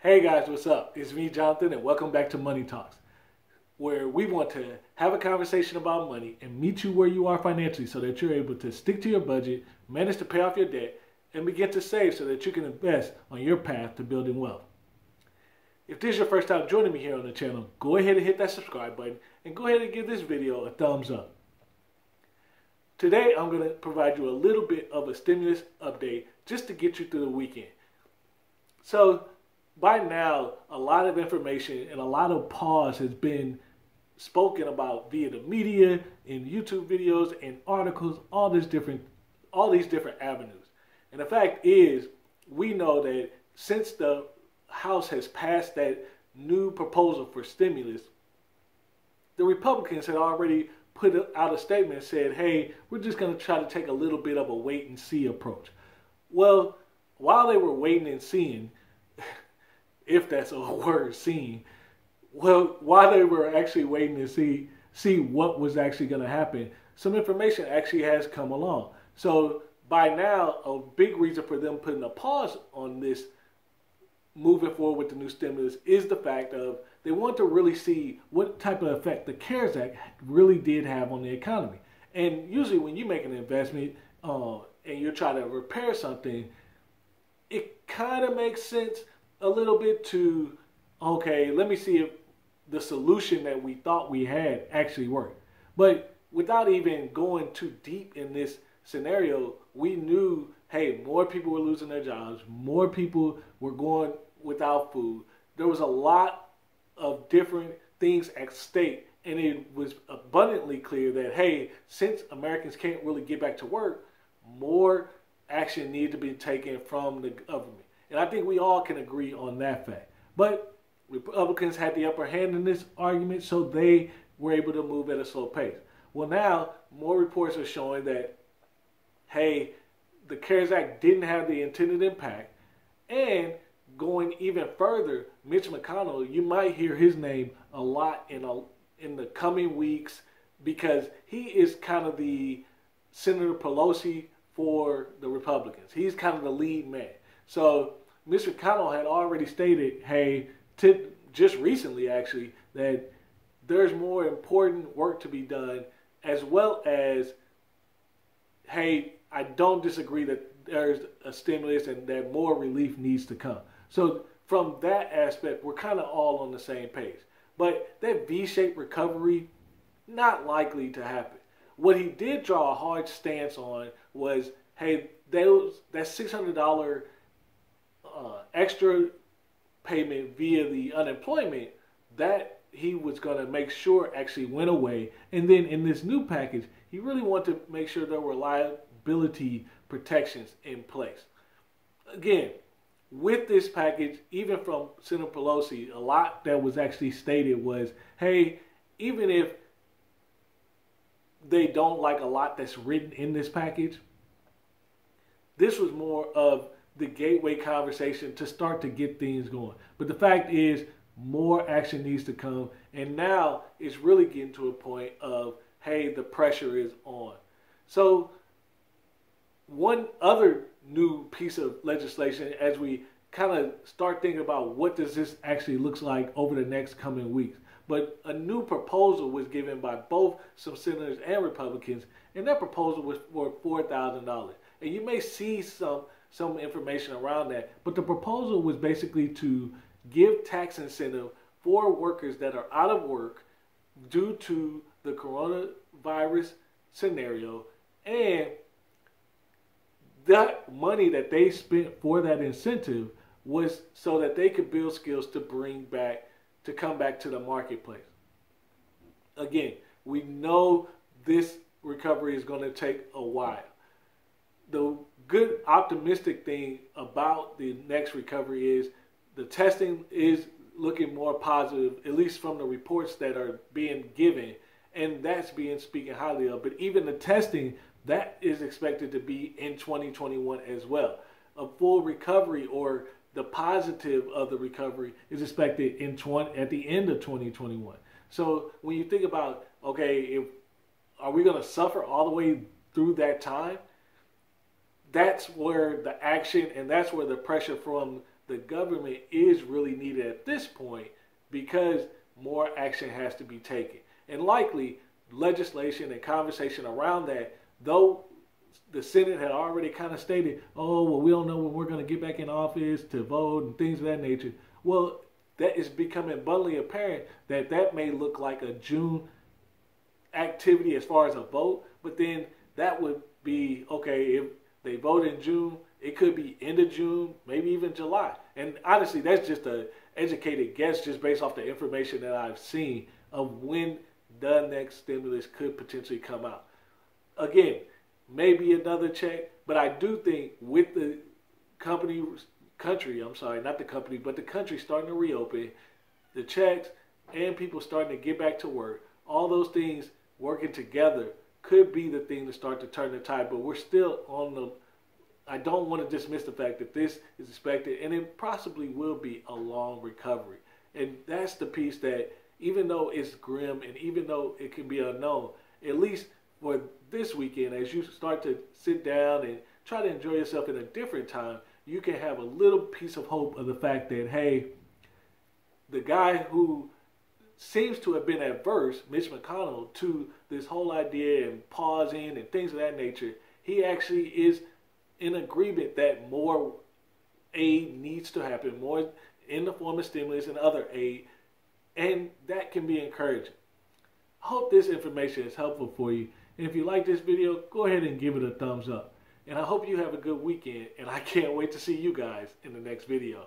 Hey guys, what's up? It's me, Jonathan, and welcome back to Money Talks, where we want to have a conversation about money and meet you where you are financially so that you're able to stick to your budget, manage to pay off your debt, and begin to save so that you can invest on your path to building wealth. If this is your first time joining me here on the channel, go ahead and hit that subscribe button and go ahead and give this video a thumbs up. Today, I'm going to provide you a little bit of a stimulus update just to get you through the weekend. So, by now, a lot of information and a lot of pause has been spoken about via the media, in YouTube videos, and articles, all these different avenues. And the fact is, we know that since the House has passed that new proposal for stimulus, the Republicans had already put out a statement and said, hey, we're just going to try to take a little bit of a wait and see approach. Well, while they were waiting and seeing, if that's a word, seeing, well, while they were actually waiting to see what was actually going to happen, some information actually has come along. So by now, a big reason for them putting a pause on this moving forward with the new stimulus is the fact of they want to really see what type of effect the CARES Act really did have on the economy. And usually when you make an investment and you're trying to repair something, it kind of makes sense a little bit to, okay, let me see if the solution that we thought we had actually worked. But without even going too deep in this scenario, we knew, hey, more people were losing their jobs, more people were going without food. There was a lot of different things at stake, and it was abundantly clear that, hey, since Americans can't really get back to work, more action needed to be taken from the government. And I think we all can agree on that fact. But Republicans had the upper hand in this argument, so they were able to move at a slow pace. Well, now more reports are showing that, hey, the CARES Act didn't have the intended impact. And going even further, Mitch McConnell, you might hear his name a lot in the coming weeks because he is kind of the Senator Pelosi for the Republicans. He's kind of the lead man. So Mr. McConnell had already stated, hey, just recently actually, that there's more important work to be done, as well as, hey, I don't disagree that there's a stimulus and that more relief needs to come. So from that aspect, we're kind of all on the same page. But that V-shaped recovery, not likely to happen. What he did draw a hard stance on was, hey, that $600 extra payment via the unemployment, that he was going to make sure actually went away. And then in this new package, he really wanted to make sure there were liability protections in place. Again, with this package, even from Senator Pelosi, a lot that was actually stated was, hey, even if they don't like a lot that's written in this package, this was more of the gateway conversation to start to get things going. But the fact is, more action needs to come. And now it's really getting to a point of, hey, the pressure is on. So one other new piece of legislation, as we kind of start thinking about what does this actually looks like over the next coming weeks. But a new proposal was given by both some senators and Republicans, and that proposal was for $4,000. And you may see some information around that, but the proposal was basically to give tax incentive for workers that are out of work due to the coronavirus scenario, and that money that they spent for that incentive was so that they could build skills to come back to the marketplace. Again, we know this recovery is going to take a while. The good optimistic thing about the next recovery is the testing is looking more positive, at least from the reports that are being given, and that's being spoken highly of. But even the testing, that is expected to be in 2021 as well. A full recovery, or the positive of the recovery, is expected at the end of 2021. So when you think about, okay, are we going to suffer all the way through that time? That's where the action and that's where the pressure from the government is really needed at this point because more action has to be taken. And likely legislation and conversation around that, though the Senate had already kind of stated, oh, well, we don't know when we're going to get back in office to vote and things of that nature. Well, that is becoming abundantly apparent that that may look like a June activity as far as a vote, but then that would be, okay, if they vote in June, it could be end of June, maybe even July. And honestly, that's just an educated guess just based off the information that I've seen of when the next stimulus could potentially come out. Again, maybe another check, but I do think with the country starting to reopen, the checks and people starting to get back to work, all those things working together could be the thing to start to turn the tide. But we're still on the, I don't want to dismiss the fact that this is expected, and it possibly will be a long recovery. And that's the piece that, even though it's grim and even though it can be unknown, at least for this weekend, as you start to sit down and try to enjoy yourself in a different time, you can have a little piece of hope of the fact that, hey, the guy who seems to have been adverse, Mitch McConnell, to this whole idea and pausing and things of that nature, he actually is in agreement that more aid needs to happen, more in the form of stimulus and other aid, and that can be encouraging. I hope this information is helpful for you. And if you like this video, go ahead and give it a thumbs up. And I hope you have a good weekend, and I can't wait to see you guys in the next video.